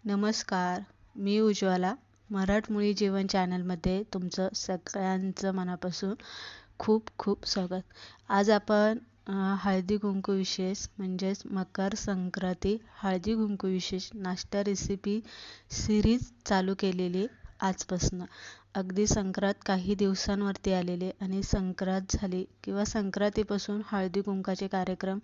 नमस्कार, मी उज्ज्वला. मराठमोळी जीवन चॅनलमध्ये तुमचं सगळ्यांचं मनापासून खूप खूप स्वागत. आज आपण हळदी कुंकू विशेष म्हणजेच मकर संक्रांती हळदी कुंकू विशेष नाश्ता रेसिपी सिरीज चालू केलेली आजपासून. अगदी संक्रांत काही दिवसांवरती आलेले आणि संक्रांत झाली किंवा संक्रांतीपासून हळदी कुंकाचे कार्यक्रम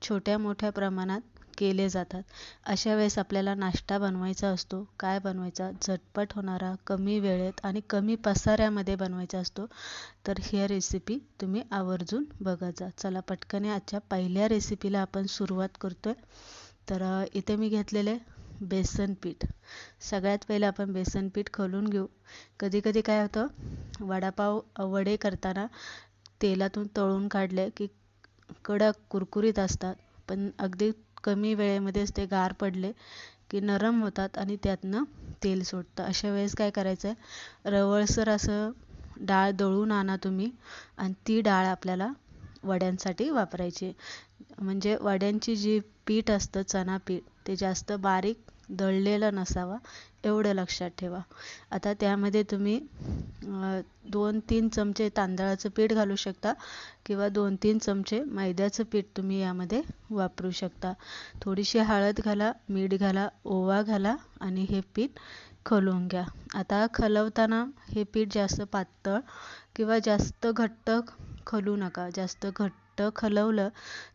छोट्या मोठ्या प्रमाणात केले जातात. अशा वेळेस आपल्याला नाश्ता बनवायचा असतो. काय बनवायचा? झटपट होणारा, कमी वेळेत आणि कमी पसाऱ्यामध्ये बनवायचा असतो. तर ही रेसिपी तुम्ही आवर्जून बघत जा. चला पटकन आजच्या पहिल्या रेसिपीला आपण सुरुवात करतोय. तर इथे मी घेतलेले बेसन पीठ. सगळ्यात पहिले आपण बेसन पीठ खोलून घेऊ. कधी कधी काय होतं, वडे करताना तेलातून तळून काढले की कडक कुरकुरीत असतात, पण अगदी कमी वेळेमध्येच ते गार पडले की नरम होतात आणि त्यातनं तेल सुटतं. अशा वेळेस काय करायचं आहे, रवळसर असं डाळ दळून आणा तुम्ही आणि ती डाळ आपल्याला वड्यांसाठी वापरायची. म्हणजे वड्यांची जी पीठ असतं चणा पीठ, ते जास्त बारीक दळलेलं नसावा एवढं लक्षात ठेवा. आता त्यामध्ये तुम्ही 2-3 चमचे तांदळाचं पीठ घालू शकता किंवा 2-3 चमचे मैद्याचं पीठ तुम्ही यामध्ये वापरू शकता. थोडीशी हळद घाला, मीठ घाला, ओवा घाला आणि हे पीठ खलवून घ्या. आता खलवताना हे पीठ जास्त पातळ किंवा जास्त घट्ट खलवू नका. जास्त घट्ट खलवलं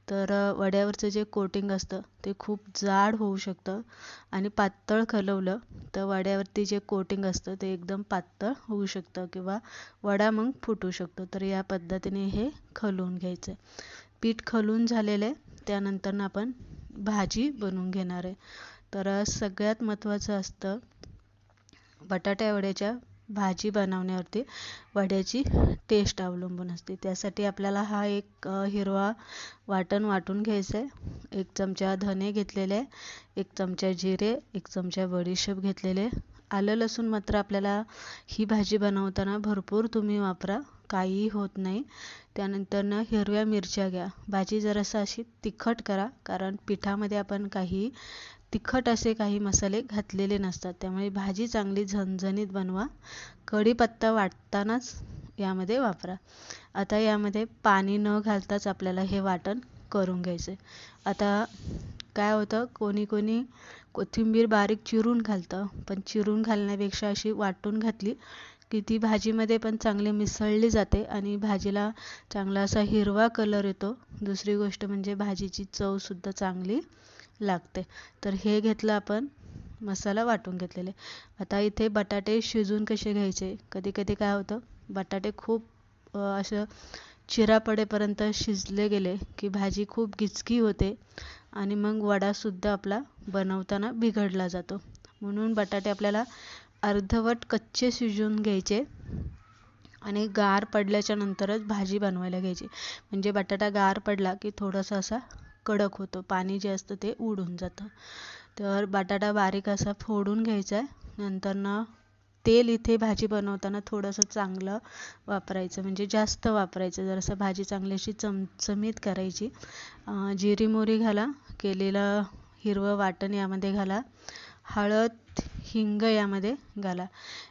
तर वड्यावरचं जे कोटिंग असतं ते खूप जाड होऊ शकतं आणि पातळ खलवलं तर वड्यावरती जे कोटिंग असतं ते एकदम पातळ होऊ शकतं किंवा वडा मग फुटू शकतो. तर या पद्धतीने हे खलवून घ्यायचं. पीठ खलून झालेलं आहे. त्यानंतर आपण भाजी बनवून घेणार आहे. तर सगळ्यात महत्त्वाचं असतं बटाट्या वड्याच्या भाजी बनवण्यावरती वड्याची टेस्ट अवलंबून असते. त्यासाठी आपल्याला हा एक हिरवा वाटण वाटून घ्यायचं आहे. 1 चमचा धने घेतलेले, 1 चमचा जिरे, 1 चमचा बडीशेप घेतलेले. आलं लसूण मात्र आपल्याला ही भाजी बनवताना भरपूर तुम्ही वापरा, काहीही होत नाही. त्यानंतर हिरव्या मिरच्या घ्या. भाजी जरासं अशी तिखट करा, कारण पिठामध्ये आपण काही तिखट असे काही मसाले घातलेले नसतात, त्यामुळे भाजी चांगली झणझणीत बनवा. कढीपत्ता वाटतानाच यामध्ये वापरा. आता यामध्ये पाणी न घालताच आपल्याला हे वाटण करून घ्यायचं. आता काय होतं, कोणी कोणी कोथिंबीर बारीक चिरून घालतं, पण चिरून घालण्यापेक्षा अशी वाटून घातली की ती भाजीमध्ये पण चांगली मिसळली जाते आणि भाजीला चांगला असा हिरवा कलर येतो. दुसरी गोष्ट म्हणजे भाजीची चवसुद्धा चांगली लागते. तर हे घेतलं आपण, मसाला वाटून घेतलेले. आता इथे बटाटे शिजून कसे घ्यायचे. कधी कधी काय होतं, बटाटे खूप असं चिरा पडेपर्यंत शिजले गेले की भाजी खूप गिचकी होते आणि मग वडासुद्धा आपला बनवताना बिघडला जातो. म्हणून बटाटे आपल्याला अर्धवट कच्चे शिजवून घ्यायचे आणि गार पडल्याच्या नंतरच भाजी बनवायला घ्यायची. म्हणजे बटाटा गार पडला की थोडासा असा कडक होतो, पाणी जे असतं ते उडून जातं. तर बटाटा बारीक असा फोडून घ्यायचा आहे. नंतर तेल इथे भाजी बनवताना थोडंसं चांगलं वापरायचं, म्हणजे जास्त वापरायचं. जरासं भाजी चांगली अशी चमचमीत करायची. जिरी मोहरी घाला, केलेलं हिरवं वाटण यामध्ये घाला, हळद हिंग यामध्ये घाला.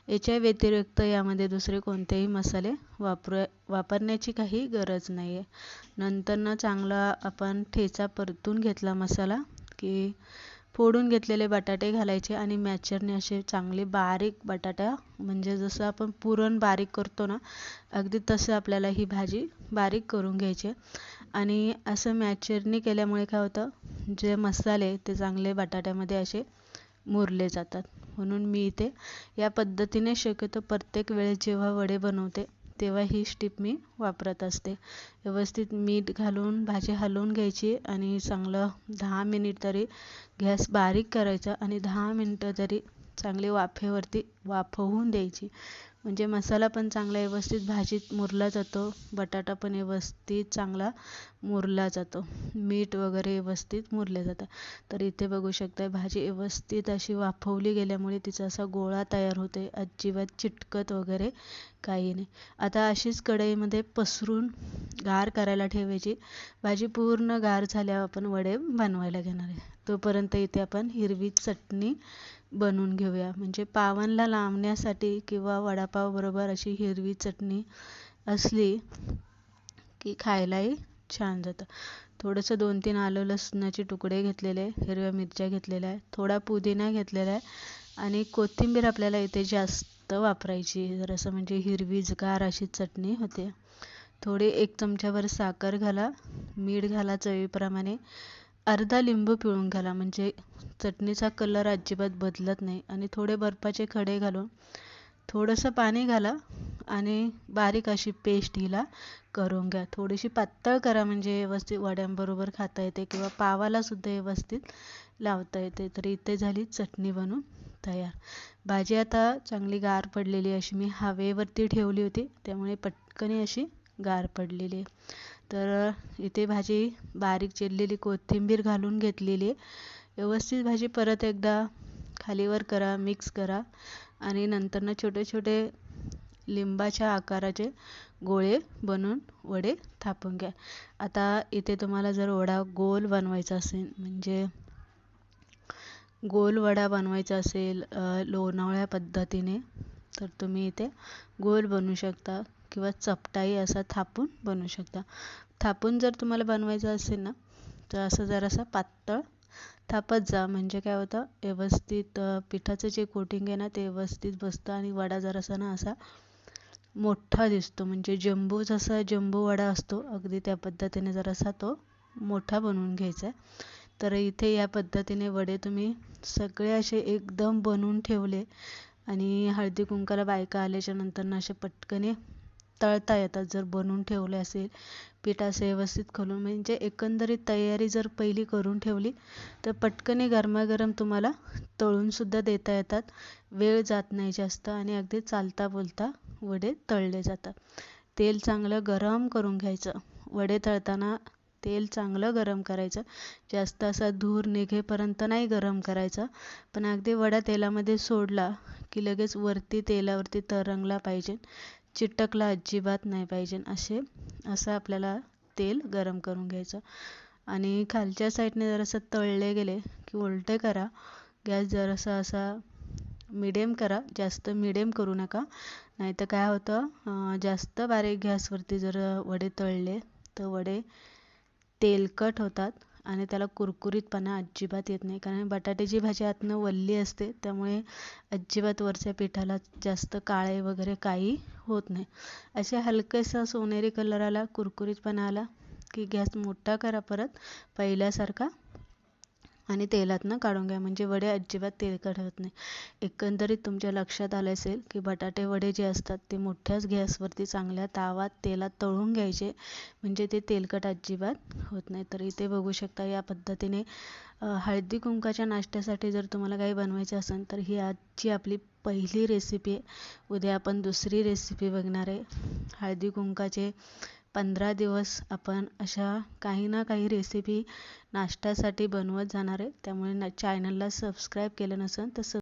याच्या व्यतिरिक्त यामध्ये दुसरे कोणतेही मसाले वापरण्याची काही गरज नाही आहे. नंतर चांगला आपण ठेचा परतून घेतला मसाला की फोडून घेतलेले बटाटे घालायचे आणि मॅचरने असे चांगले बारीक बटाटा, म्हणजे जसं आपण पुरण बारीक करतो ना, अगदी तसं आपल्याला ही भाजी बारीक करून घ्यायची. आणि असं मॅचरने केल्यामुळे काय होतं, जे मसाले ते चांगले बटाट्यामध्ये असे मुरले जातात. म्हणून मी इथे या पद्धतीने शक्यतो प्रत्येक वेळेस जेव्हा वडे बनवते तेव्हा ही टिप मी वापरत असते. व्यवस्थित मीठ घालून भाजी हलवून घ्यायची आणि चांगलं 10 मिनिट तरी गॅस बारीक करायचा आणि 10 मिनिटं तरी चांगली वाफेवरती वाफवून द्यायची. म्हणजे मसाला पण चांगला व्यवस्थित भाजीत मुरला जातो, बटाटा पण व्यवस्थित चांगला मुरला जातो, मीठ वगैरे व्यवस्थित मुरले जातं. तर इथे बघू शकता भाजी व्यवस्थित अशी वाफवली गेल्यामुळे तिचा असा गोळा तयार होते, अजिबात चिटकत वगैरे काही नाही. आता अशीच कढईमध्ये पसरून गार करायला ठेवायची. भाजी पूर्ण गार झाल्यावर आपण वडे बनवायला घेणार आहे. तोपर्यंत इथे आपण हिरवी चटणी बनवून घेऊया. म्हणजे पावांना लावण्यासाठी किंवा वडापाव बरोबर अशी हिरवी चटणी असली की खायलाही छान जातं. थोडंसं 2-3 आलं लसणाचे तुकडे घेतलेले, हिरव्या मिरच्या घेतलेल्या आहे, थोडा पुदिना घेतलेला आहे आणि कोथिंबीर आपल्याला इथे जास्त वापरायची, जरासं म्हणजे हिरवीगार अशी चटणी होते. थोडी 1 चमच्याभर साखर घाला, मीठ घाला चवीप्रमाणे, अर्धा लिंबू पिळून घाला म्हणजे चटणीचा कलर अजिबात बदलत नाही आणि थोडे बर्फाचे खडे घालून थोडंसं पाणी घाला आणि बारीक अशी पेस्ट हिला करून घ्या. थोडीशी पातळ करा म्हणजे व्यवस्थित वड्यांबरोबर खाता येते किंवा पावाला सुद्धा व्यवस्थित लावता येते. तर इथे झाली चटणी बनवून तयार. भाजी आता चांगली गार पडलेली अशी मी हवेवरती ठेवली होती, त्यामुळे पटकन अशी गार पडलेली आहे. तर इथे भाजी बारीक चिरलेली कोथिंबीर घालून घेतलेली आहे. व्यवस्थित भाजी परत एकदा खालीवर करा, मिक्स करा आणि नंतरनं छोटे छोटे लिंबाच्या आकाराचे गोळे बनवून वडे थापून घ्या. आता इथे तुम्हाला जर वडा गोल बनवायचा असेल, म्हणजे गोल वडा बनवायचा असेल लोणावळ्या पद्धतीने, तर तुम्ही इथे गोल बनवू शकता किंवा चपटाई असा थापून बनवू शकता. थापून जर तुम्हाला बनवायचं असेल ना, तर असं जरासं पातळ थापत जा, म्हणजे काय होतं व्यवस्थित पिठाचं जे कोटिंग आहे ना ते व्यवस्थित बसतं आणि वडा जरासा ना असा मोठा दिसतो. म्हणजे जसा जम्बो वडा असतो अगदी त्या पद्धतीने जरासा तो मोठा बनवून घ्यायचा आहे. तर इथे या पद्धतीने वडे तुम्ही सगळे असे एकदम बनवून ठेवले आणि हळदी कुंकाला बायका आल्याच्या नंतर असे पटकन तळता येतात जर बनवून ठेवले असेल. पीठ असं व्यवस्थित घालून म्हणजे एकंदरीत तयारी जर पहिली करून ठेवली तर पटकन गरमागरम तुम्हाला तळून सुद्धा देता येतात. वेळ जात नाही जास्त आणि अगदी चालता बोलता वडे तळले जातात. तेल चांगलं गरम करून घ्यायचं. वडे तळताना तेल चांगलं गरम करायचं, जास्त असा धूर निघेपर्यंत नाही गरम करायचं, पण अगदी वडा तेलामध्ये सोडला की लगेच वरती तेलावरती तरंगला पाहिजे, चिटकला अजिबात नाही पाहिजे. असं आपल्याला तेल गरम करून घ्यायचं आणि खालच्या साईडने जरासं तळले गेले की उलटे करा. गॅस जरासा असा मिडियम करा, जास्त मिडियम करू नका, नाहीतर काय होतं जास्त बारीक गॅसवरती जर वडे तळले तर वडे तेलकट होतात आणि त्याला कुरकुरीतपणा अजिबात येत नाही. कारण बटाट्याची भाजी आतनं वल्ली असते, त्यामुळे अजिबात वरच्या पिठाला जास्त काळे वगैरे काही होत नाही. असे हलकेसा सोनेरी कलर आला, कुरकुरीतपणा आला की गॅस मोठा करा परत पहिल्यासारखा आणि तेलातनं काढून घ्या, म्हणजे वडे अजिबात तेलकट होत नाही. एकंदरीत तुमच्या लक्षात आलं असेल की बटाटे वडे जे असतात ते मोठ्याच गॅसवरती चांगल्या तावात तेलात तळून घ्यायचे, म्हणजे ते तेलकट अजिबात होत नाही. तर इथे बघू शकता या पद्धतीने हळदी कुंकाच्या नाश्त्यासाठी जर तुम्हाला काही बनवायचं असेल तर ही आजची आपली पहिली रेसिपी आहे. उद्या आपण दुसरी रेसिपी बघणार आहे. हळदी कुंकाचे 15 दिवस आपण अशा काही ना काही रेसिपी नाश्त्यासाठी बनवत जाणार आहे. त्यामुळे चॅनलला सबस्क्राईब केलं नसेल तर